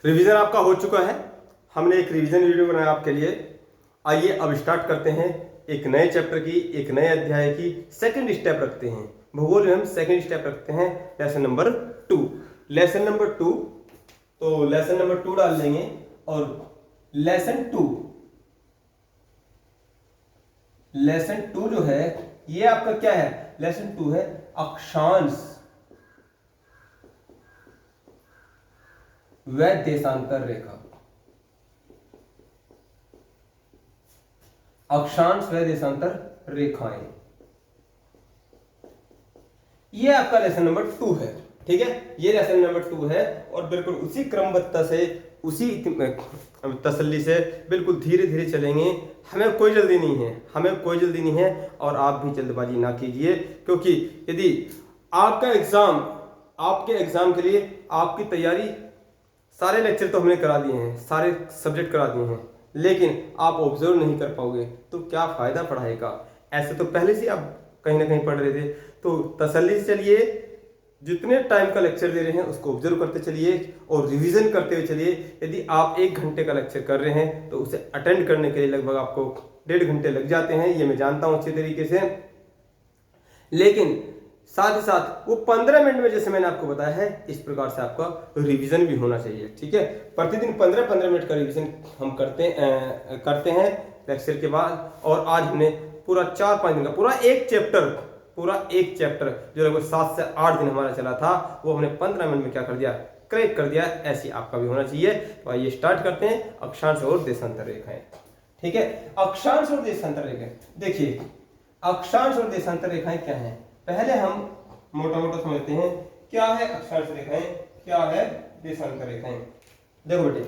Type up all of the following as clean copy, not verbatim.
Revision आपका हो चुका है। हमने एक रिवीजन वीडियो बनाया आपके लिए। आइए अब स्टार्ट करते हैं एक नए चैप्टर की, एक नए अध्याय की सेकंड स्टेप रखते हैं। भूगोल में हम सेकंड स्टेप रखते हैं, लेसन नंबर 2। लेसन नंबर 2, तो लेसन नंबर 2 डाल देंगे और लेसन 2 जो है ये आपका क्या है? लेसन 2 है अक्षांश व देशांतर रेखा। अक्षांश व देशांतर रेखाएं, ये आपका लेसन नंबर 2 है। ठीक है, ये लेसन नंबर 2 है और बिल्कुल उसी क्रमबद्धता से, उसी तसल्ली से बिल्कुल धीरे धीरे चलेंगे। हमें कोई जल्दी नहीं है और आप भी जल्दबाजी ना कीजिए, क्योंकि यदि आपके एग्जाम के लिए आपकी तैयारी, सारे लेक्चर तो हमने करा दिए हैं, सारे सब्जेक्ट करा दिए हैं, लेकिन आप ऑब्जर्व नहीं कर पाओगे तो क्या फायदा पढ़ाई का। ऐसे तो पहले से आप कहीं ना कहीं पढ़ रहे थे, तो तसल्ली से चलिए, जितने टाइम का लेक्चर दे रहे हैं उसको ऑब्जर्व करते चलिए और रिवीजन करते हुए चलिए। यदि आप 1 घंटे का लेक्चर कर रहे हैं तो उसे अटेंड करने के लिए लगभग आपको 1.5 घंटे लग जाते हैं, ये मैं जानता हूं अच्छे तरीके से। लेकिन साथ ही साथ वो 15 मिनट में, जैसे मैंने आपको बताया है, इस प्रकार से आपका रिवीजन भी होना चाहिए। ठीक है, प्रतिदिन 15-15 मिनट का रिवीजन हम करते हैं लेक्चर के बाद। और आज हमने पूरा 4-5 दिन का पूरा एक चैप्टर जो लगभग 7 से 8 दिन हमारा चला था, वो हमने 15 मिनट में क्या कर दिया? क्रैक कर दिया। ऐसी आपका भी होना चाहिए। तो आइए स्टार्ट करते हैं, अक्षांश और देशांतर रेखाएं। ठीक है, अक्षांश और देशांतर रेखाएं, देखिए अक्षांश और देशांतर रेखाएं क्या है, पहले हम मोटा मोटा समझते हैं क्या है अक्षांश रेखाएं, क्या है देशांतर रेखाएं। देखो बेटे,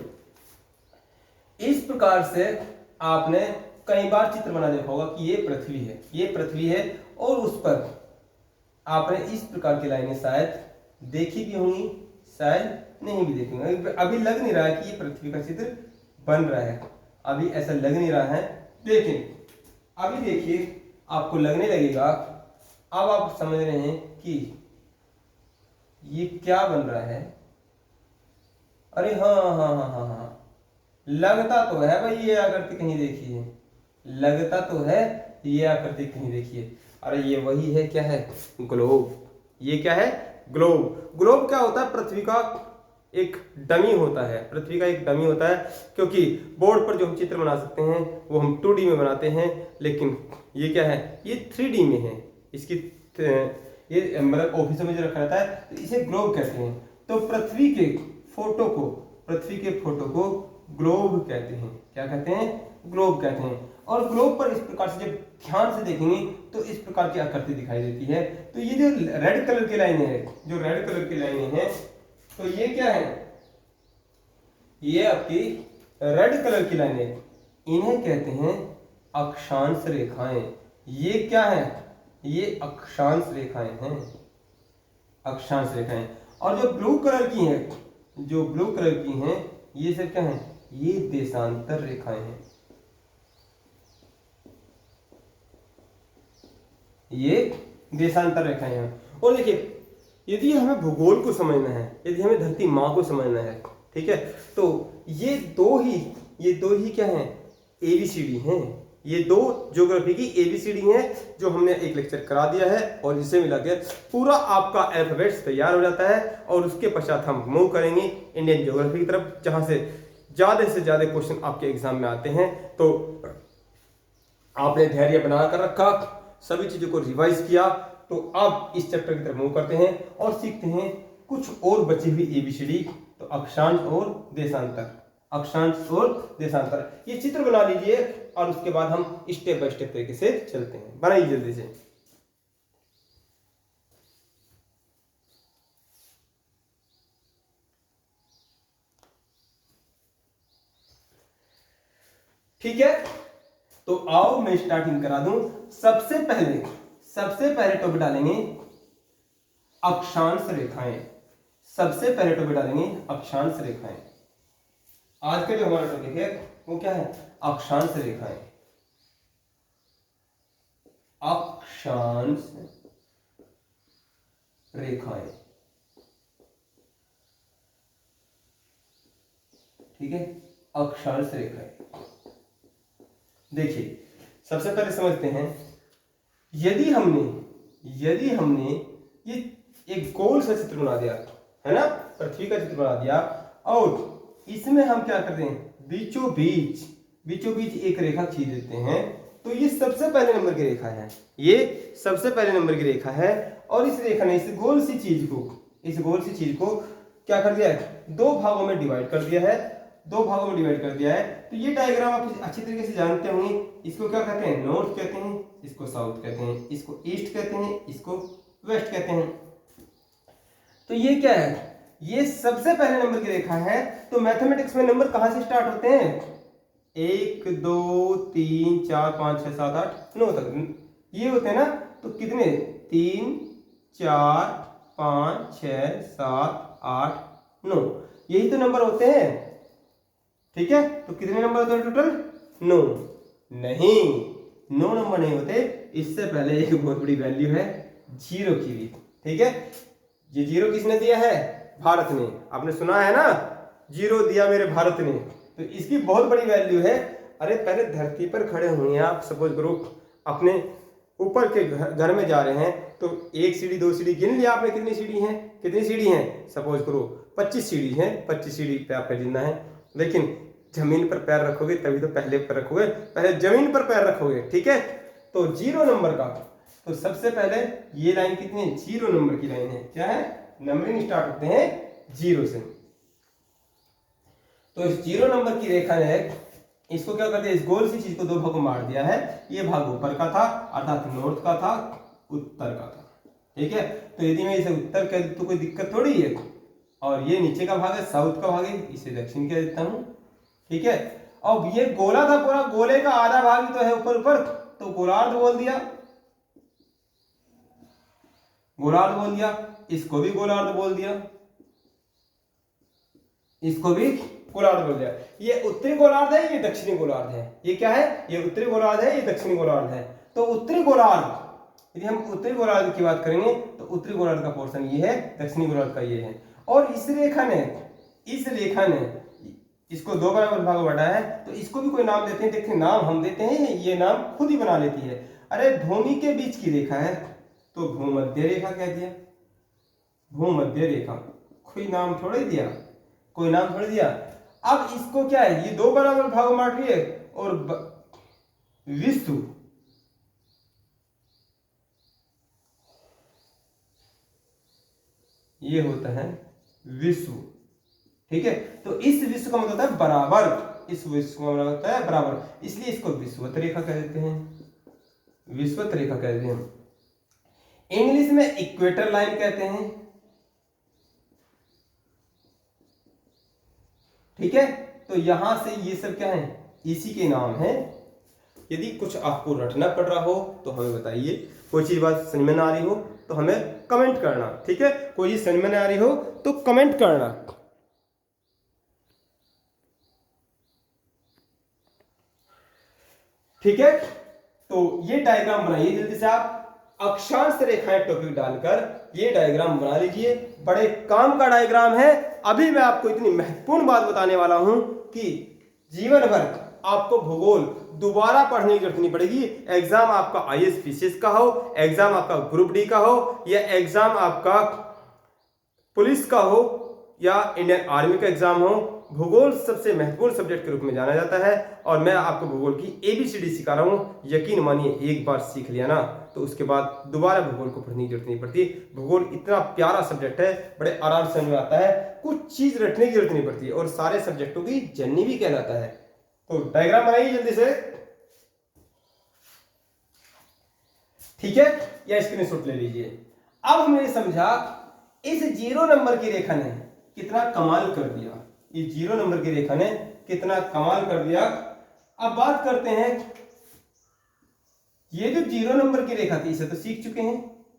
इस प्रकार से आपने कई बार चित्र बना देखा होगा कि ये पृथ्वी है और उस पर आपने इस प्रकार की लाइनें शायद देखी भी होंगी, शायद नहीं भी देखी होंगी। अभी लग नहीं रहा है कि ये पृथ्वी का चित्र बन रहा है, अभी ऐसा लग नहीं रहा है, लेकिन अभी देखिए आपको लगने लगेगा। अब आप समझ रहे हैं कि ये क्या बन रहा है। अरे हाँ, लगता तो है भाई, ये आकृति कहीं देखिए, लगता तो है ये आकृति कहीं देखिए। अरे ये वही है, क्या है? ग्लोब। ये क्या है? ग्लोब क्या होता है? पृथ्वी का एक डमी होता है, क्योंकि बोर्ड पर जो हम चित्र बना सकते हैं वो हम 2D में बनाते हैं, लेकिन ये क्या है? ये 3D में है। इसकी ये मतलब ऑफिसों में जो रखा रहता है, तो इसे ग्लोब कहते हैं। तो पृथ्वी के फोटो को ग्लोब कहते हैं। क्या कहते हैं? ग्लोब कहते हैं। और ग्लोब पर इस प्रकार से जब ध्यान से देखेंगे तो इस प्रकार की आकृति दिखाई देती है। तो ये जो रेड कलर की लाइनें हैं, तो ये क्या है? ये आपकी रेड कलर की लाइनें, इन्हें कहते हैं अक्षांश रेखाएं। ये क्या है? ये अक्षांश रेखाएं हैं, अक्षांश रेखाएं। और जो ब्लू कलर की हैं, ये सब क्या है? ये देशांतर रेखाएं हैं। ये देशांतर रेखाएं हैं। और देखिए, यदि हमें भूगोल को समझना है, यदि हमें धरती माँ को समझना है, ठीक है, तो ये दो ही क्या हैं? ABCD हैं। ये 2 ज्योग्राफी की ABCD हैं, जो हमने एक लेक्चर करा दिया है, और इसे मिला के पूरा आपका अल्फाबेट्स तैयार हो जाता है। और उसके पश्चात हम मूव करेंगे इंडियन ज्योग्राफी की तरफ, जहां से ज्यादा क्वेश्चन आपके एग्जाम में आते हैं। तो आपने धैर्य बना कर रखा, सभी चीजों को रिवाइज किया, तो अब इस चैप्टर की तरफ मूव करते हैं और सीखते हैं कुछ और बची हुई ABCD। तो अक्षांश और देशांतर, ये चित्र बना लीजिए और उसके बाद हम स्टेप बाय स्टेप तरीके से चलते हैं। बनाइए जल्दी से। ठीक है, तो आओ मैं स्टार्टिंग करा दूं। सबसे पहले टॉपिक डालेंगे अक्षांश रेखाएं। आज का जो हमारा टॉपिक है वो क्या है? अक्षांश रेखाएं। ठीक है, अक्षांश रेखाएं। देखिए सबसे पहले समझते हैं, यदि हमने ये एक गोल सा चित्र बना दिया है ना, पृथ्वी का चित्र बना दिया, और इसमें हम क्या करते हैं, बीचों बीच एक रेखा खींच देते हैं, तो ये सबसे पहले नंबर की रेखा है, ये सबसे पहले नंबर की रेखा है। और इस रेखा ने इस गोल सी चीज को क्या कर दिया है, दो भागों में डिवाइड कर दिया है, तो ये डायग्राम आप अच्छी तरीके से जानते होंगे। इसको क्या कहते हैं, नॉर्थ कहते हैं, इसको साउथ कहते हैं, इसको ईस्ट कहते हैं, इसको वेस्ट कहते हैं। तो ये क्या है, ये सबसे पहले नंबर की रेखा है। तो मैथमेटिक्स में नंबर कहां से स्टार्ट होते हैं, 1 2 3 4 5 6 7 8 9 तक ये होते हैं ना। तो कितने, 3 4 5 6 7 8 9, यही तो नंबर होते हैं। ठीक है, तो कितने नंबर होते हैं टोटल, 9 नहीं, 9 नंबर नहीं होते। इससे पहले एक बहुत बड़ी वैल्यू है जीरो की भी। ठीक है, ये जीरो किसने दिया है, भारत ने। आपने सुना है ना, जीरो दिया मेरे भारत ने, तो इसकी बहुत बड़ी वैल्यू है। अरे पहले धरती पर खड़े हुए हैं आप, सपोज करो अपने ऊपर के घर में जा रहे हैं, तो 1 सीढ़ी 2 सीढ़ी गिन लिया आपने, कितनी सीढ़ी हैं, सपोज करो 25 सीढ़ी हैं, 25 सीढ़ी पे आपको गिनना है। लेकिन जमीन पर पैर रखोगे तभी तो पहले पर रखोगे, पहले जमीन पर पैर रखोगे। ठीक है, तो 0 नंबर का, तो सबसे पहले ये लाइन कितनी है, 0 नंबर की लाइन है। क्या है, नंबरिंग स्टार्ट होते हैं 0 से। तो इस 0 नंबर की रेखा ने इसको क्या कर दिया, इस गोल सी चीज को 2 भागों में बांट दिया है। ये भाग ऊपर का था, अर्थात नॉर्थ का था, उत्तर का था। ठीक है, तो यदि मैं इसे उत्तर कह दूं तो कोई दिक्कत थोड़ी है, और ये नीचे का भाग है, साउथ का भाग है, इसे दक्षिण कह देता हूं। ठीक है, अब ये गोला था पूरा, गोले का आधा भाग ही तो है ऊपर, तो गोलार्ध बोल दिया, इसको भी गोलार्ध बोल दिया, इसको भी गोलार्ध बोल दिया। ये उत्तरी गोलार्ध है, ये दक्षिणी गोलार्ध है। ये क्या है, ये उत्तरी गोलार्ध है, ये दक्षिणी गोलार्ध है। तो उत्तरी गोलार्ध, यदि हम उत्तरी गोलार्ध की बात करेंगे तो उत्तरी गोलार्ध का पोर्शन ये है, दक्षिणी गोलार्ध का ये है। और इस रेखा ने इसको 2 बराबर भाग बांटा है, तो इसको भी कोई नाम देते हैं। देखिए नाम हम देते हैं, ये नाम खुद ही बना लेती है। अरे भूमि के बीच की रेखा है, तो भूमध्य रेखा कह दिया, भूमध्य रेखा, कोई नाम थोड़े दिया। अब इसको क्या है, ये 2 बराबर भाग बांट रही है, और विश्व, ये होता है विश्व। ठीक है, तो इस विश्व का मतलब होता है बराबर, इस विश्व का मतलब होता है बराबर, इसलिए इसको विषुवत रेखा कह देते हैं। इंग्लिश में इक्वेटर लाइन कहते हैं। ठीक है, तो यहां से ये सब क्या है, इसी के नाम है। यदि कुछ आपको रटना पड़ रहा हो तो हमें बताइए, कोई चीज बात समझ में ना आ रही हो तो हमें कमेंट करना। ठीक है, कोई चीज समझ में ना आ रही हो तो कमेंट करना। ठीक है, तो ये डायग्राम बनाइए जल्दी से आप, अक्षांश रेखाएं टॉपिक डालकर ये डायग्राम बना लीजिए। बड़े काम का डायग्राम है। अभी मैं आपको इतनी महत्वपूर्ण बात बताने वाला हूं कि जीवन भर आपको भूगोल दोबारा पढ़ने की जरूरत नहीं पड़ेगी। एग्जाम आपका आईएएस पीसीएस का हो, एग्जाम आपका ग्रुप डी का हो, या एग्जाम आपका पुलिस का हो, या इंडियन आर्मी का एग्जाम हो, भूगोल सबसे महत्वपूर्ण सब्जेक्ट के रूप में जाना जाता है। और मैं आपको भूगोल की एबीसीडी सिखा रहा हूं। यकीन मानिए, एक बार सीख लिया ना तो उसके बाद दोबारा भूगोल को पढ़ने की जरूरत नहीं पड़ती। भूगोल इतना प्यारा सब्जेक्ट है, बड़े आराम से समझ में आता है, कुछ चीज रटने की जरूरत नहीं पड़ती, और सारे सब्जेक्टों की जननी भी कहलाता है। तो डायग्राम बनाइए जल्दी से। ठीक है, या स्क्रीनशॉट ले लीजिए। अब हमने समझा इस 0 नंबर की रेखा ने कितना कमाल कर दिया, इस 0 नंबर की रेखा ने कितना कमाल कर दिया। अब बात करते हैं, ये जो 0 नंबर की रेखा थी इसे तो सीख चुके हैं,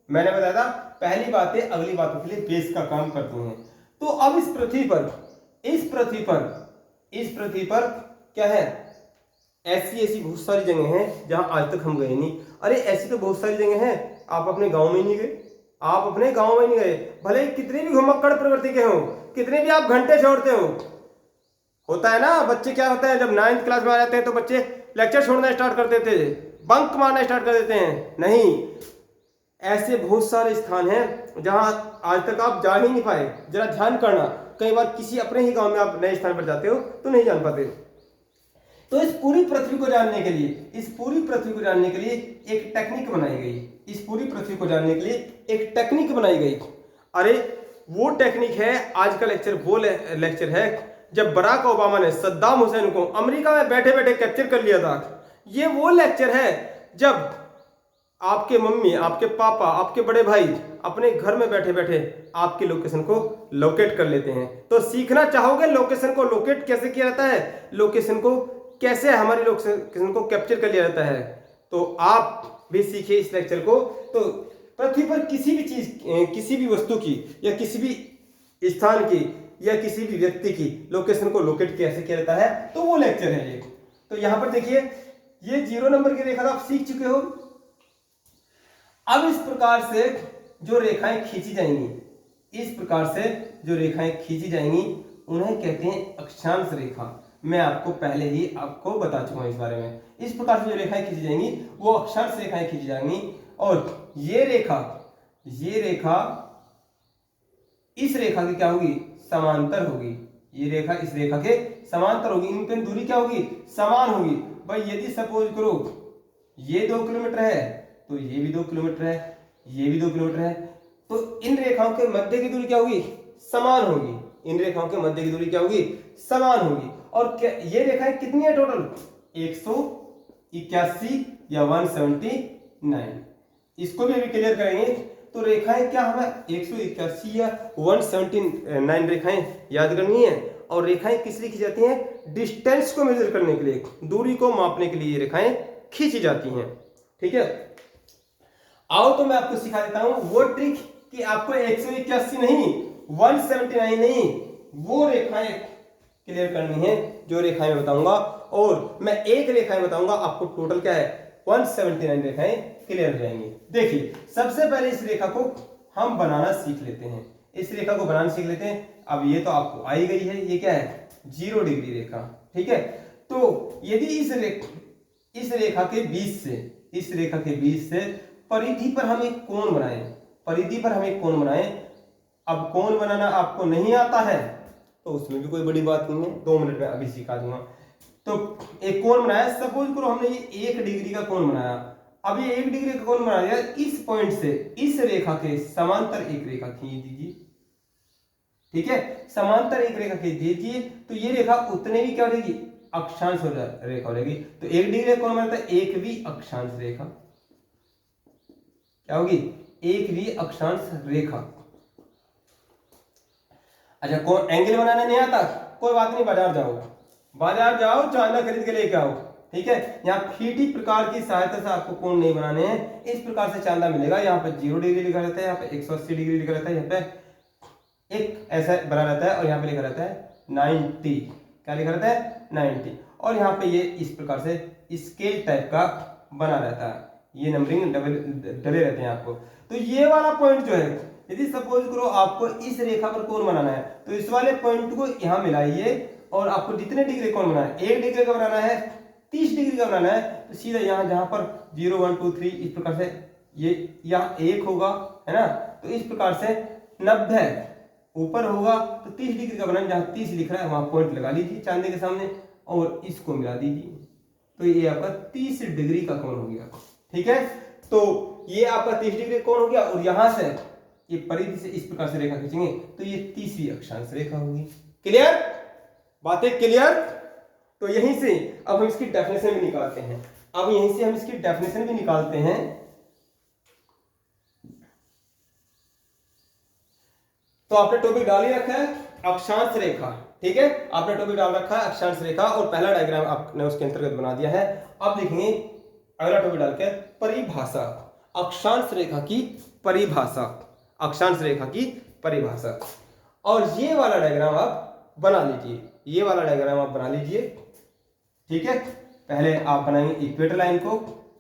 मैंने बताया था पहली बातें अगली बातों के लिए बेस का काम करती हैं। तो अब इस पृथ्वी पर क्या है, ऐसी बहुत सारी जगह हैं जहां आज तक हम गए नहीं। अरे ऐसी तो बहुत सारी जगह हैं, आप अपने गांव में नहीं गए, भले कितने भी घुमक्कड़ प्रवृत्ति के हो, कितने भी आप घंटे छोड़ते हो, होता है ना, बच्चे क्या होता है जब 9th क्लास में आ जाते हैं तो बच्चे लेक्चर छोड़ना स्टार्ट कर देते हैं, बंक मारना स्टार्ट कर देते हैं। नहीं, ऐसे बहुत सारे स्थान हैं जहां आज तक आप जा ही नहीं पाए। जरा ध्यान करना, कई बार किसी अपने ही गांव में आप नए स्थान पर जाते हो तो नहीं जान पाते। तो इस पूरी पृथ्वी को जानने के लिए, इस पूरी पृथ्वी को जानने के लिए एक टेक्निक बनाई गई। इस पूरी पृथ्वी को जानने के लिए एक टेक्निक बनाई गई। अरे वो टेक्निक है, आज का लेक्चर वो लेक्चर है जब बराक ओबामा ने सद्दाम हुसैन को अमेरिका में बैठे बैठे कैप्चर कर लिया था। ये वो लेक्चर है जब आपके मम्मी, आपके पापा, आपके बड़े भाई अपने घर में बैठे बैठे आपके लोकेशन को लोकेट कर लेते हैं। तो सीखना चाहोगे लोकेशन को लोकेट कैसे किया जाता है, लोकेशन को कैसे हमारी लोकेशन को कैप्चर कर लिया जाता है, तो आप भी सीखिए इस लेक्चर को। तो पृथ्वी पर किसी भी चीज, किसी भी वस्तु की या किसी भी स्थान की या किसी भी व्यक्ति की लोकेशन को लोकेट कैसे किया जाता है, तो वो लेक्चर है ये। तो यहां पर देखिए, ये 0 नंबर की रेखा आप सीख चुके हो। अब इस प्रकार से जो रेखाएं खींची जाएंगी, इस प्रकार से जो रेखाएं खींची जाएंगी उन्हें कहते हैं अक्षांश रेखा। मैं आपको पहले ही आपको बता चुका हूं इस बारे में। इस प्रकार से जो रेखाएं खींची जाएंगी वो अक्षांश रेखाएं खींची जाएंगी। और ये रेखा इस रेखा की क्या होगी, समांतर होगी। ये रेखा इस रेखा के समांतर होगी। इन पर दूरी क्या होगी, समान होगी। भाई यदि सपोज करो ये 2 किलोमीटर है तो ये भी 2 किलोमीटर है, ये भी 2 किलोमीटर है, तो इन रेखाओं के मध्य की दूरी क्या होगी, समान होगी। इन रेखाओं के मध्य की दूरी क्या होगी, समान होगी। और क्या ये रेखाएं कितनी है टोटल, 181 या 179। इसको भी अभी क्लियर करेंगे। तो रेखाएं क्या हमें 181 या 179 रेखाएं याद करनी है। और रेखाएं किस लिए खींची जाती हैं, डिस्टेंस को मेजर करने के लिए, दूरी को मापने के लिए ये रेखाएं खींची जाती हैं। ठीक है, आओ तो मैं आपको सिखा देता हूं वो ट्रिक कि आपको 181 नहीं, 179 नहीं, वो रेखाएं क्लियर करनी है जो रेखाएं मैं बताऊंगा। और मैं एक रेखाएं बताऊंगा, आपको टोटल क्या है 179 रेखाएं क्लियर हो जाएंगी। देखिए, सबसे पहले इस रेखा को हम बनाना सीख लेते हैं। इस रेखा को बनाना सीख लेते हैं। अब ये तो आपको आई गई है, ये क्या है 0 डिग्री रेखा। ठीक है, तो यदि इस रेखा के बीच से, इस रेखा के बीच से परिधि पर हम एक कोण बनाएं, परिधि पर हम एक कोण बनाएं। अब कोण बनाना आपको नहीं आता है तो उसमें भी कोई बड़ी बात नहीं है, 2 मिनट में अभी सिखा दूंगा। तो एक कोण बनाया, सपोज करो हमने ये 1 डिग्री का कोण बनाया। अब ये 1 डिग्री का कोण बना दिया, इस पॉइंट से इस रेखा के समांतर एक रेखा खींच दीजिए। ठीक है, समांतर एक रेखा खींच दीजिए तो ये रेखा उतने भी क्या हो जाएगी, अक्षांश रेखा हो जाएगी। तो 1 डिग्री का कोण बनाता है, एक भी अक्षांश रेखा क्या होगी, एक भी अक्षांश रेखा। अच्छा, कौन एंगल बनाना नहीं आता, कोई बात नहीं, बाजार जाओ चांदा खरीद के लेके आओ। ठीक है, यहाँ फीटी प्रकार की सहायता से आपको कोण नहीं बनाने हैं, इस प्रकार से चांदा मिलेगा। यहाँ पे 0 डिग्री लिखा रहता है, यहाँ पे 180 डिग्री लिखा रहता है, यहाँ पे एक ऐसा बना रहता है और यहाँ पे लिखा रहता है 90। क्या लिखा रहता है 90। और यहाँ पे ये इस प्रकार से स्केल टाइप का बना रहता है, ये नंबरिंग डले रहते हैं आपको। तो ये वाला पॉइंट जो है, यदि सपोज करो आपको इस रेखा पर कोण बनाना है तो इस वाले पॉइंट को यहाँ मिलाइए और आपको जितने डिग्री कोण बनाना है, 1 डिग्री का बनाना है, 30 डिग्री का बनाना है, तो सीधा यहाँ जहां पर 0 1 2 3 इस प्रकार से ये यहाँ 1 होगा, है ना। तो इस प्रकार से 90 ऊपर होगा तो 30 डिग्री का बनाना, जहां 30 लिख रहा है वहां पॉइंट लगा लीजिए चांदी के सामने और इसको मिला दीजिए, तो ये आपका 30 डिग्री का कोण हो गया। ठीक है, तो ये आपका 30 डिग्री कोण हो गया। और यहां से ये परिधि से इस प्रकार से रेखा खींचेंगे तो ये 30वीं अक्षांश रेखा होगी। क्लियर, बातें क्लियर। तो यहीं से अब हम इसकी डेफिनेशन भी निकालते हैं। तो आपने टॉपिक डाल ही रखा है अक्षांश रेखा। ठीक है, आपने टॉपिक डाल रखा है अक्षांश रेखा और पहला डायग्राम आपने उसके अंतर्गत बना दिया है। अब लिखेंगे अगला टॉपिक डालकर परिभाषा, अक्षांश रेखा की परिभाषा, अक्षांश रेखा की परिभाषा। और ये वाला डायग्राम आप बना लीजिए, ये वाला डायग्राम आप बना लीजिए। ठीक है, पहले आप बनाएंगे इक्वेटर लाइन को,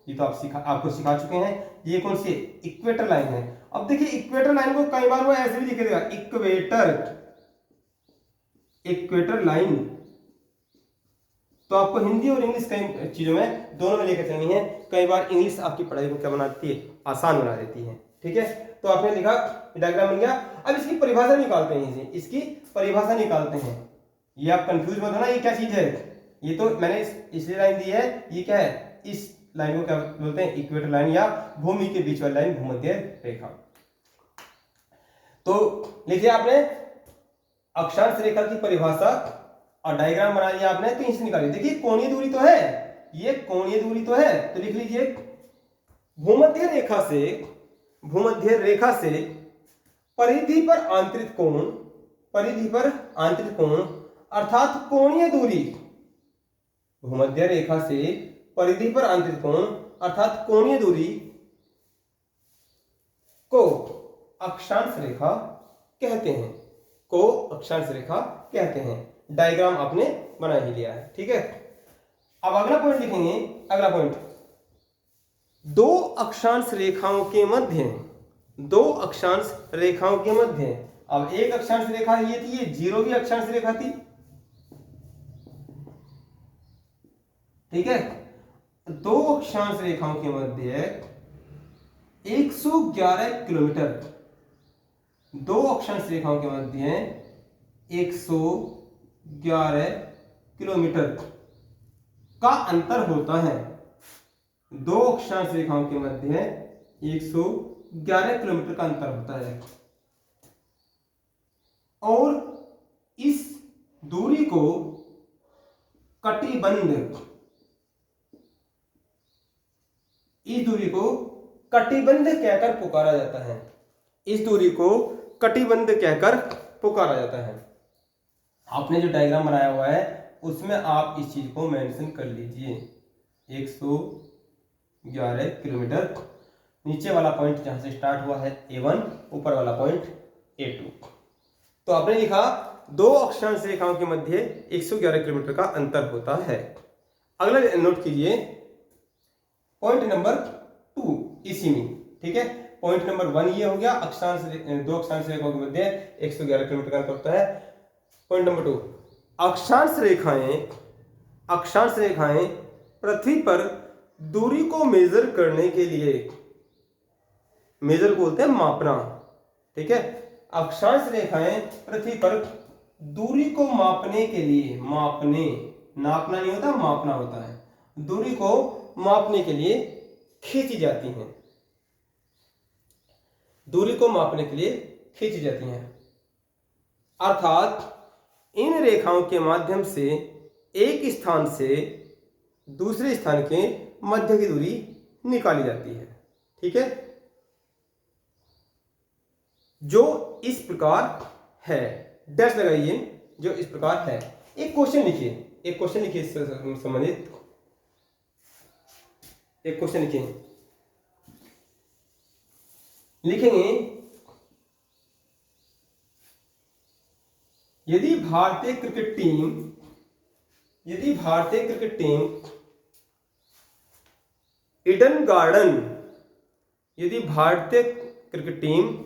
ये तो आपको सिखा चुके हैं। ये कौन सी इक्वेटर लाइन है। अब देखिए इक्वेटर लाइन को कई बार वो ऐसे भी लिख देगा, इक्वेटर लाइन। तो आपको हिंदी और इंग्लिश कई चीजों में दोनों में लेकर चलनी है। कई बार इंग्लिश आपकी पढ़ाई को क्या बना देती है, आसान बना देती है। ठीक है, तो आपने लिखा, डायग्राम बन गया। अब इसकी परिभाषा निकालते हैं, इसकी परिभाषा निकालते हैं। ये आप कंफ्यूज मत होना, ये क्या चीज है। ये तो मैंने इसलिए लाइन दी है, ये क्या है, इस लाइन को क्या बोलते हैं, इक्वेटर लाइन या भूमि के बीच वाली लाइन, भूमध्य रेखा। तो लिखिए आपने अक्षांश रेखा की परिभाषा और डायग्राम बना लिया आपने, तो इसे निकालिए। देखिए कोणीय दूरी तो है, ये कोणीय दूरी तो है, तो लिख लीजिए भूमध्य रेखा से परिधि पर आंतरिक कोण, परिधि पर आंतरिक कोण अर्थात कोणीय दूरी, भूमध्य रेखा से परिधि पर आंतरिक कोण अर्थात कोणीय दूरी को अक्षांश रेखा कहते हैं, को अक्षांश रेखा कहते हैं। डायग्राम आपने बना ही लिया है। ठीक है, अब अगला पॉइंट लिखेंगे। अगला पॉइंट, दो अक्षांश रेखाओं के मध्य, दो अक्षांश रेखाओं के मध्य। अब एक अक्षांश रेखा ये थी, ये जीरोवीं अक्षांश रेखा थी। ठीक है, दो अक्षांश रेखाओं के मध्य 111 किलोमीटर, दो अक्षांश रेखाओं के मध्य 111 किलोमीटर का अंतर होता है। दो अक्षांश रेखाओं के मध्य 111 किलोमीटर का अंतर होता है, और इस दूरी को कटिबंध, इस दूरी को कटिबंध कहकर पुकारा जाता है। इस दूरी को कटिबंध कहकर पुकारा जाता है। आपने जो डायग्राम बनाया हुआ है उसमें आप इस चीज को मेंशन कर लीजिए, 111 किलोमीटर। नीचे वाला पॉइंट जहां से स्टार्ट हुआ है A1, ऊपर वाला पॉइंट A2। तो आपने लिखा दो अक्षांश रेखाओं के मध्य 111 किलोमीटर का अंतर होता है। अगला नोट कीजिए पॉइंट नंबर 2 इसी में। ठीक है, पॉइंट नंबर 1 ये हो गया, अक्षांश दो अक्षांश रेखाओं के मध्य 111 किलोमीटर का अंतर होता है। पॉइंट नंबर 2, अक्षांश रेखाएं पृथ्वी पर दूरी को मेजर करने के लिए, मेजर बोलते हैं मापना। ठीक है, अक्षांश रेखाएं पृथ्वी पर दूरी को मापने के लिए, मापने, नापना नहीं होता, मापना होता है, दूरी को मापने के लिए खींची जाती हैं, दूरी को मापने के लिए खींची जाती हैं। अर्थात इन रेखाओं के माध्यम से एक स्थान से दूसरे स्थान के मध्य की दूरी निकाली जाती है। ठीक है, जो इस प्रकार है, डैश लगाइए, जो इस प्रकार है। एक क्वेश्चन लिखिए, एक क्वेश्चन लिखिए इससे संबंधित, एक क्वेश्चन लिखिए, लिखेंगे यदि भारतीय क्रिकेट टीम ईडन गार्डन, यदि भारतीय क्रिकेट टीम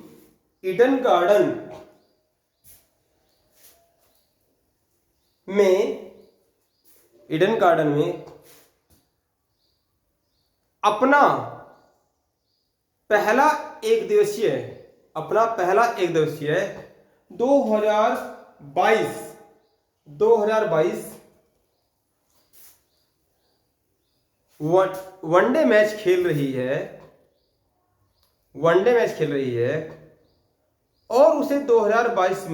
ईडन गार्डन में अपना पहला एक दिवसीय 2022 वनडे मैच खेल रही है, और उसे 2022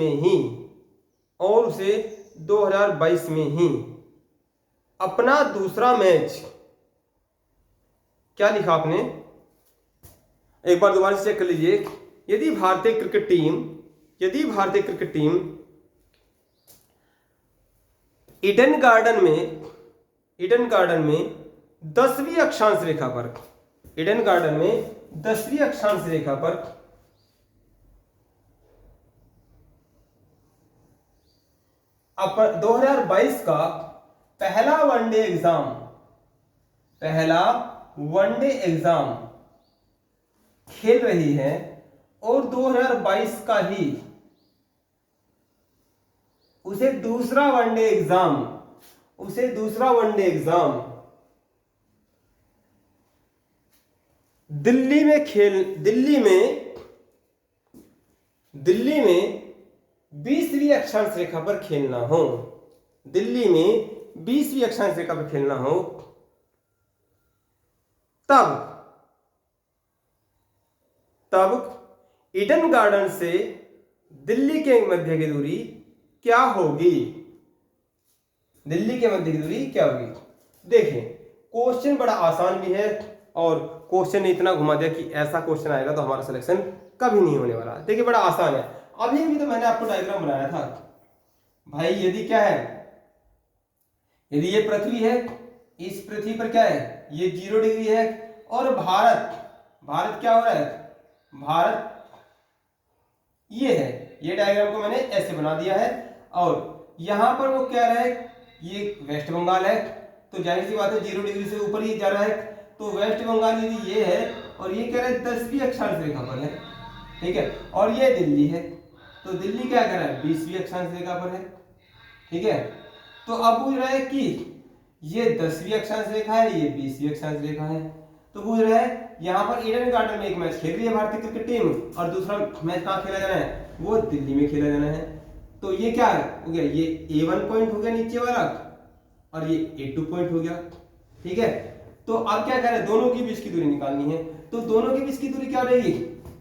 में ही अपना दूसरा मैच, क्या लिखा आपने, एक बार दोबारा चेक कर लीजिए। यदि भारतीय क्रिकेट टीम ईडन गार्डन में 10वीं अक्षांश रेखा पर, ईडन गार्डन में 10वीं अक्षांश रेखा पर अपन 2022 का पहला वनडे एग्जाम खेल रही है, और 2022 का ही उसे दूसरा वनडे एग्जाम उसे दूसरा वनडे एग्जाम दिल्ली में 20वीं अक्षांश रेखा पर खेलना हो, दिल्ली में 20वीं अक्षांश रेखा पर खेलना हो, तब ईडन गार्डन से दिल्ली के मध्य की दूरी क्या होगी? दिल्ली के मध्य की दूरी क्या होगी? देखिए, क्वेश्चन बड़ा आसान भी है और क्वेश्चन ने इतना घुमा दिया कि ऐसा क्वेश्चन आएगा तो हमारा सिलेक्शन कभी नहीं होने वाला। देखिए, बड़ा आसान है। अभी भी तो मैंने आपको डायग्राम बनाया था भाई। यदि क्या है, यदि ये पृथ्वी है, इस पृथ्वी पर क्या है, ये 0 डिग्री है, और भारत क्या हो रहा है, भारत ये है। ये डायग्राम को मैंने ऐसे बना दिया है और यहां पर वो कह रहा है ये वेस्ट बंगाल है, तो जाहिर सी बात है 0 डिग्री से ऊपर ही जा रहा है, तो वेस्ट बंगाल यदि ये है और ये कह रहा है 10वीं अक्षांश रेखा पर है, ठीक है, और ये दिल्ली है, तो दिल्ली क्या कर रहा है, 20वीं अक्षांश रेखा पर है, ठीक है। तो अब पूछ रहा है कि ये 10वीं अक्षांश रेखा है, ये 20वीं अक्षांश रेखा है, तो पूछ रहा है यहाँ पर ईडन गार्डन में एक मैच खेल रही है भारतीय क्रिकेट टीम और दूसरा मैच कहाँ खेला जाना है, वो दिल्ली में खेला जाना है। तो ये क्या हो गया, ये A1 पॉइंट हो गया नीचे वाला और ये A2 पॉइंट हो गया, ठीक है। तो अब क्या करें, दोनों के बीच की दूरी निकालनी है, तो दोनों के बीच की दूरी क्या रहेगी,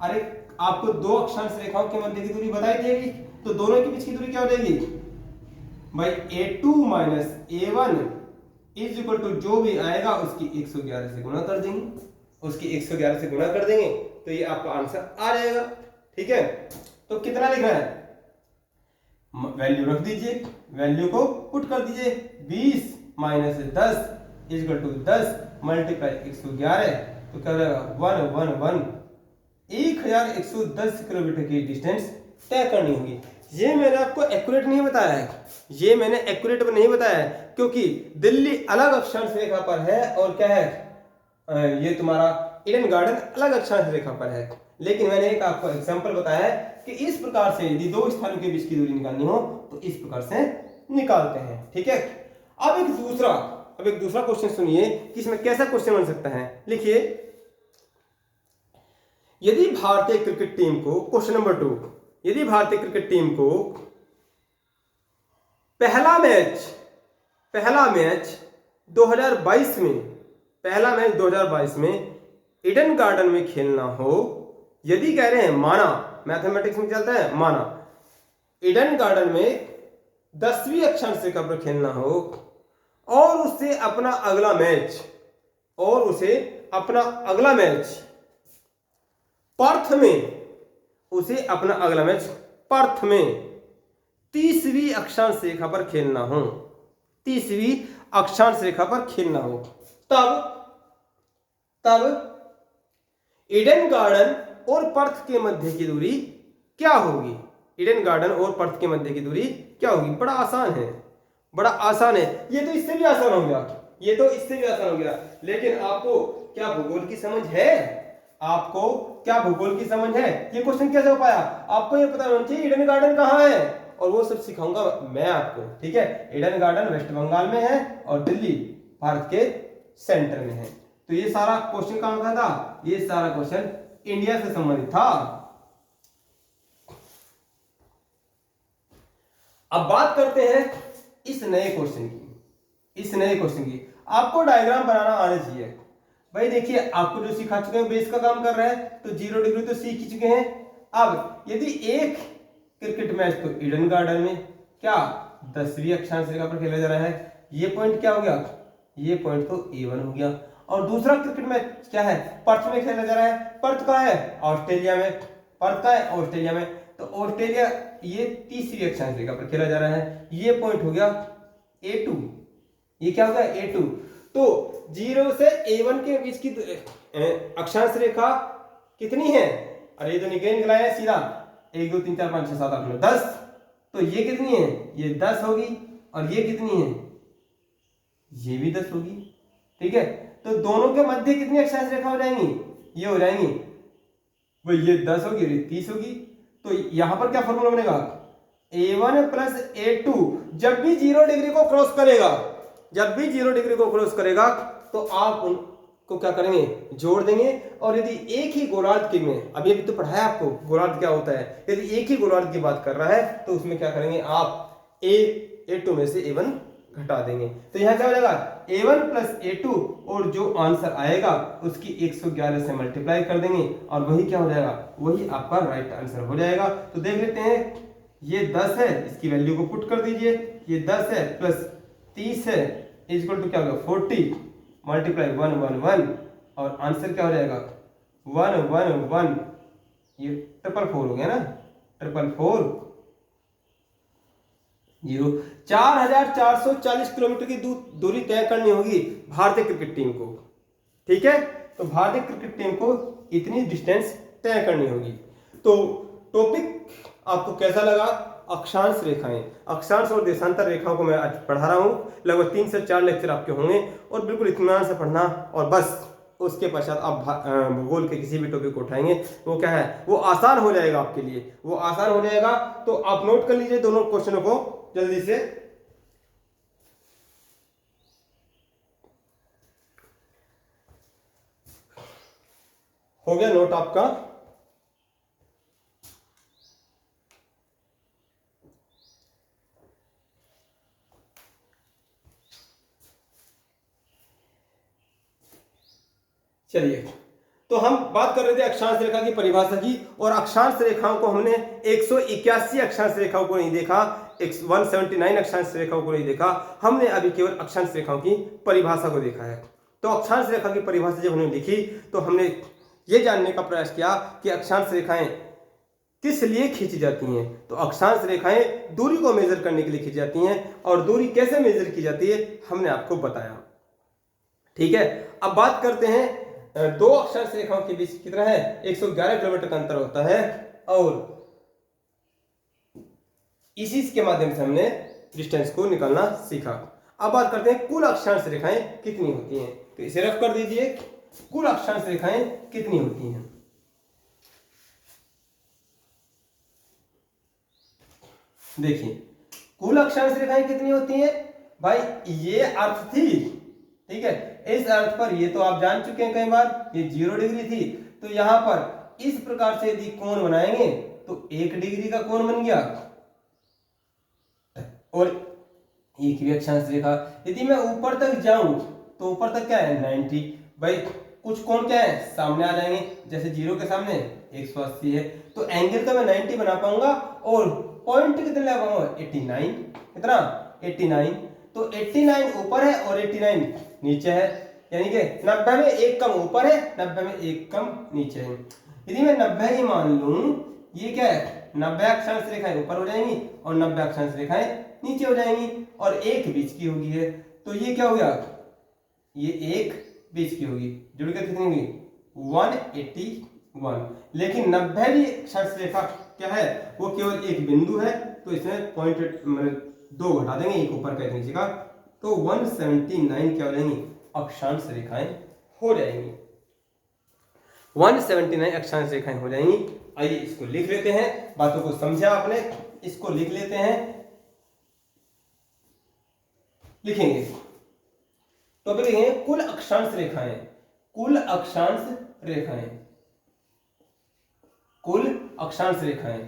अरे आपको दो अक्षांश रेखाओं के मध्य की दूरी बताई देगी, तो दोनों के बीच की दूरी क्या हो जाएगी भाई, A2 minus A1 is equal to जो भी आएगा उसकी 111 से गुणा कर देंगे, उसकी 111 से गुणा कर देंगे, तो ये आपका आंसर आ जाएगा, ठीक है। तो कितना लिखना है, वैल्यू रख दीजिए, वैल्यू को पुट कर दीजिए, 20 minus 10 is equal to 10 multiply 111, तो क्या रहेगा 1110 किलोमीटर की डिस्टेंस तय करनी होगी। ये मैंने आपको एक्यूरेट नहीं बताया है, ये मैंने एक्यूरेट नहीं बताया है, क्योंकि दिल्ली अलग अक्षांश रेखा पर है और क्या है, ये तुम्हारा ईडन गार्डन अलग अक्षांश रेखा पर है। लेकिन मैंने एक आपको एग्जांपल बताया है कि इस प्रकार से यदि दो स्थानों के बीच की दूरी निकालनी हो तो इस प्रकार से निकालते हैं, ठीक है। अब एक दूसरा क्वेश्चन सुनिए कि इसमें कैसा क्वेश्चन बन सकता है। लिखिए, यदि भारतीय क्रिकेट टीम को, क्वेश्चन नंबर 2, यदि भारतीय क्रिकेट टीम को पहला मैच 2022 में ईडन गार्डन में खेलना हो, यदि कह रहे हैं, माना मैथमेटिक्स में चलता है, माना ईडन गार्डन में 10वीं अक्षांश रेखा पर खेलना हो और उसे अपना अगला मैच पर्थ में 30वीं अक्षांश रेखा पर खेलना हो, 30वीं अक्षांश रेखा पर खेलना हो, तब ईडन गार्डन और पर्थ के मध्य की दूरी क्या होगी? ईडन गार्डन और पर्थ के मध्य की दूरी क्या होगी? बड़ा आसान है, ये तो इससे भी आसान हो गया, लेकिन आपको क्या भूगोल की समझ है? ये क्वेश्चन कैसे हो पाया? आपको ये पता होना चाहिए ईडन गार्डन कहाँ है, और वो सब सिखाऊंगा मैं आपको, ठीक है। ईडन गार्डन वेस्ट बंगाल में है और दिल्ली भारत के सेंटर में है। तो ये सारा क्वेश्चन कहां का था? ये सारा क्वेश्चन इंडिया से संबंधित था। अब बात करते हैं इस नए क्वेश्चन की। आपको डायग्राम बनाना आना चाहिए भाई। देखिए, आपको जो सिखा चुके हैं बेस का काम कर रहे हैं, तो 0 डिग्री तो सीख ही चुके हैं। अब यदि एक क्रिकेट मैच तो ईडन गार्डन में क्या 10वीं अक्षांश रेखा पर खेला जा रहा है, ये पॉइंट क्या हो गया, ये पॉइंट तो A1 हो गया। और दूसरा क्रिकेट मैच क्या है, पर्थ में खेला जा रहा है। पर्थ कहाँ है? ऑस्ट्रेलिया में। पर्थ कहाँ है? ऑस्ट्रेलिया में। तो ऑस्ट्रेलिया ये 30वीं अक्षांश रेखा पर खेला जा रहा है, ये पॉइंट हो गया A2। ये क्या हो गया? A2। तो 0 से A1 के बीच की अक्षांश रेखा कितनी है? अरे ये तो निकला है सीधा, 1 2 3 4 5 6 7 8 9 10। तो ये कितनी है? ये 10 होगी। और ये कितनी है? ये भी 10 होगी, ठीक है। तो दोनों के मध्य कितनी अक्षांश रेखा हो जाएंगी? ये हो जाएंगी भाई, ये 10 होगी, ये 30 होगी। तो यहां पर क्या फॉर्मूला बनेगा? A1 प्लस A2 जब भी 0 डिग्री को क्रॉस करेगा, जब भी 0 डिग्री को क्रॉस करेगा तो आप उनको क्या करेंगे, जोड़ देंगे। और यदि एक ही गोलार्ध की में, अभी अभी तो पढ़ाया आपको गोलार्ध क्या होता है, यदि एक ही गोलार्ध की बात कर रहा है तो उसमें क्या करेंगे आप A2 में से A1 घटा देंगे। तो यहाँ क्या हो जाएगा A1 प्लस A2 और जो आंसर आएगा उसकी 111 से मल्टीप्लाई कर देंगे और वही क्या हो जाएगा, वही आपका राइट आंसर हो जाएगा। तो देख लेते हैं, ये 10 है, इसकी वैल्यू को पुट कर दीजिए, ये 10 है प्लस 30 है इक्वल टू क्या होगा 40 मल्टीप्लाई 111 और आंसर क्या हो जाएगा 111, ये 444 हो गया ना, 444 0। 4440 किलोमीटर की दूरी तय करनी होगी भारतीय क्रिकेट टीम को। ठीक है, तो भारतीय क्रिकेट टीम को इतनी डिस्टेंस तय करनी होगी। तो टॉपिक आपको कैसा लगा? अक्षांश रेखाएं, अक्षांश और देशांतर रेखाओं को मैं आज पढ़ा रहा हूँ। लगभग 3 से 4 लेक्चर आपके होंगे और बिल्कुल इत्मीनान से पढ़ना। और बस उसके पश्चात आप भूगोल के किसी भी टॉपिक को उठाएंगे वो क्या है, वो आसान हो जाएगा आपके लिए, वो आसान हो जाएगा। तो आप नोट कर लीजिए दोनों क्वेश्चनों को जल्दी से। हो गया नोट आपका? चलिए, तो हम बात कर रहे थे अक्षांश रेखा की परिभाषा की, और अक्षांश रेखाओं को हमने 181 अक्षांश रेखाओं को नहीं देखा, 179 अक्षांश रेखाओं को नहीं देखा, हमने अभी केवल अक्षांश रेखाओं की परिभाषा को देखा है। तो अक्षांश रेखा की परिभाषा जब हमने लिखी तो हमने ये जानने का प्रयास किया कि अक्षांश रेखाएं किस लिए खींची जाती हैं। तो अक्षांश रेखाएं दूरी को मेजर करने के लिए खींची जाती हैं, और दूरी कैसे मेजर की जाती है हमने आपको बताया। ठीक है, अब बात करते हैं दो अक्षांश रेखाओं के बीच कितना है, 111 किलोमीटर का अंतर होता है, और इसी के माध्यम से हमने डिस्टेंस को निकालना सीखा। अब बात करते हैं कुल अक्षांश रेखाएं कितनी होती हैं। तो इसे रफ कर दीजिए, कुल अक्षांश रेखाएं कितनी होती हैं। देखिए, कुल अक्षांश रेखाएं कितनी होती हैं भाई, ये अर्थ थी। ठीक है, इस अर्थ पर ये तो आप जान चुके हैं कई बार, ये 0 डिग्री थी। तो यहां पर इस प्रकार से यदि कोण बनाएंगे तो 1 डिग्री का कोण बन गया, और एक भी अक्षांश रेखा यदि मैं ऊपर तक जाऊं तो ऊपर तक क्या है 90। भाई कुछ कोण क्या है सामने आ जाएंगे, जैसे 0 के सामने 180 है, तो एंगल तो मैं 90 बना पाऊंगा, और पॉइंट कितने लगा पाऊंगा 89। कितना 89, तो 89 ऊपर है और 89 नीचे है, यानी कि 90 में एक कम ऊपर है, 90 में एक कम नीचे है। यदि मैं 90 ही मान लूं, ये क्या है 90 अक्षांश रेखाएं ऊपर हो जाएंगी और 90 अक्षांश रेखाएं नीचे हो जाएंगी, और एक बीच की होगी है। तो ये क्या हो गया, ये एक बीच की होगी, जुड़कर कितनी होगी 181। लेकिन 90 भी अक्षांश रेखा क्या है, वो केवल एक बिंदु है, तो इसमें पॉइंट 2 घटा देंगे, एक ऊपर का एक नीचे का, तो 179 क्या हो जाएंगी अक्षांश रेखाएं हो जाएंगी, 179 अक्षांश रेखाएं हो जाएंगी। आइए इसको लिख लेते हैं, बातों को समझा आपने, इसको लिख लेते हैं, लिखेंगे टॉपिक लिखेंगे कुल अक्षांश रेखाएं, कुल अक्षांश रेखाएं, कुल अक्षांश रेखाएं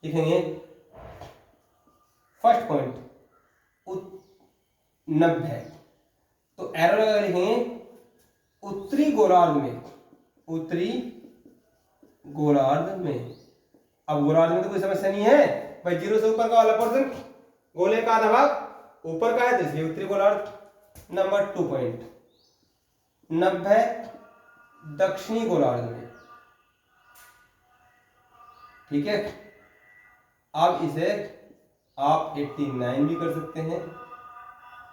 लिखेंगे। फर्स्ट पॉइंट 90, तो एरो लगा लिखेंगे उत्तरी गोलार्ध में, उत्तरी गोलार्ध में। अब गोलार्ध में तो कोई समस्या नहीं है भाई, 0 से ऊपर का वाला पोर्शन गोले का आधा भाग ऊपर का है, तो इसलिए उत्तरी गोलार्ध। नंबर 2 पॉइंट 90 दक्षिणी गोलार्ध में। ठीक है, अब इसे आप 89 भी कर सकते हैं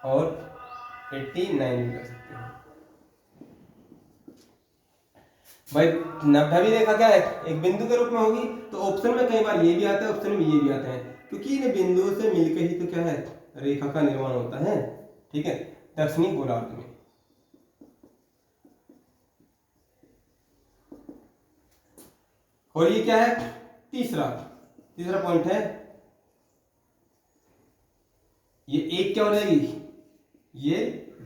और 89 भी कर सकते हैं। भाई 90 भी देखा क्या है एक बिंदु के रूप में होगी, तो ऑप्शन में कई बार ये भी आता है, ऑप्शन में ये भी आता है, क्योंकि इन बिंदुओं से मिलकर ही तो क्या है रेखा का निर्माण होता है। ठीक है, दक्षिणी गोलार्ध में। और ये क्या है तीसरा पॉइंट है, ये एक क्या हो जाएगी ये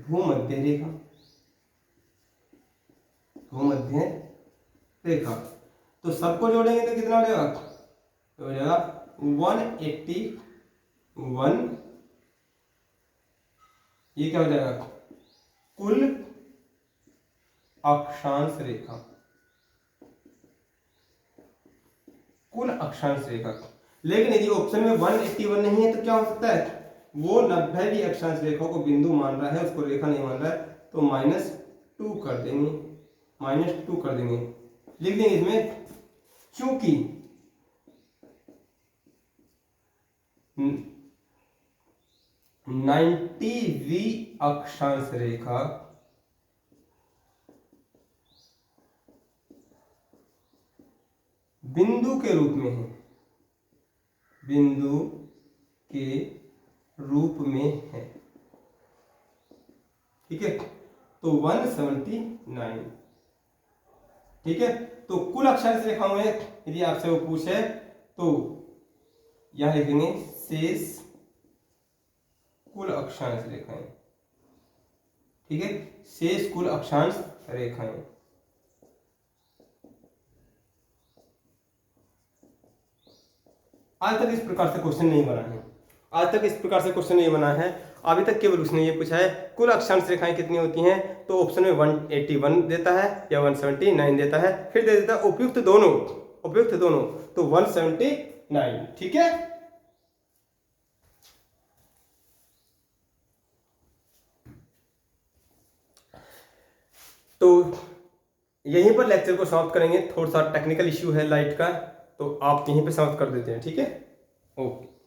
भूमध्य रेखा, भूमध्य रेखा। तो सबको जोड़ेंगे तो कितना हो जाएगा, तो हो जाएगा 181, ये क्या हो जाएगा, कुल अक्षांश रेखा, कुल अक्षांश रेखा। लेकिन यदि ऑप्शन में 181 नहीं है तो क्या हो सकता है, वो 90 भी अक्षांश रेखा को बिंदु मान रहा है, उसको रेखा नहीं मान रहा है, तो -2 कर देंगे, -2 कर देंगे, लिख देंगे इसमें। चूंकि 90वीं अक्षांश रेखा बिंदु के रूप में है, बिंदु के रूप में है, ठीक है। तो 179, ठीक है। तो कुल अक्षांश रेखाओं में यदि आपसे वो पूछे तो यहां लिखेंगे शेष कुल अक्षांश रेखाएं, ठीक है, शेष कुल अक्षांश रेखाएं। आज तक इस प्रकार से क्वेश्चन नहीं बना है, आज तक इस प्रकार से क्वेश्चन नहीं बना है। अभी तक केवल उसने ये पूछा है कुल अक्षांश रेखाएं कितनी होती हैं, तो ऑप्शन में 181 देता है या 179 देता है, फिर दे देता है उपयुक्त दोनों, उपयुक्त दोनों, तो 179, ठीक है। तो यहीं पर लेक्चर को समाप्त करेंगे, थोड़ा सा टेक्निकल इश्यू है लाइट का, तो आप यहीं पे समाप्त कर देते हैं, ठीक है, ओके।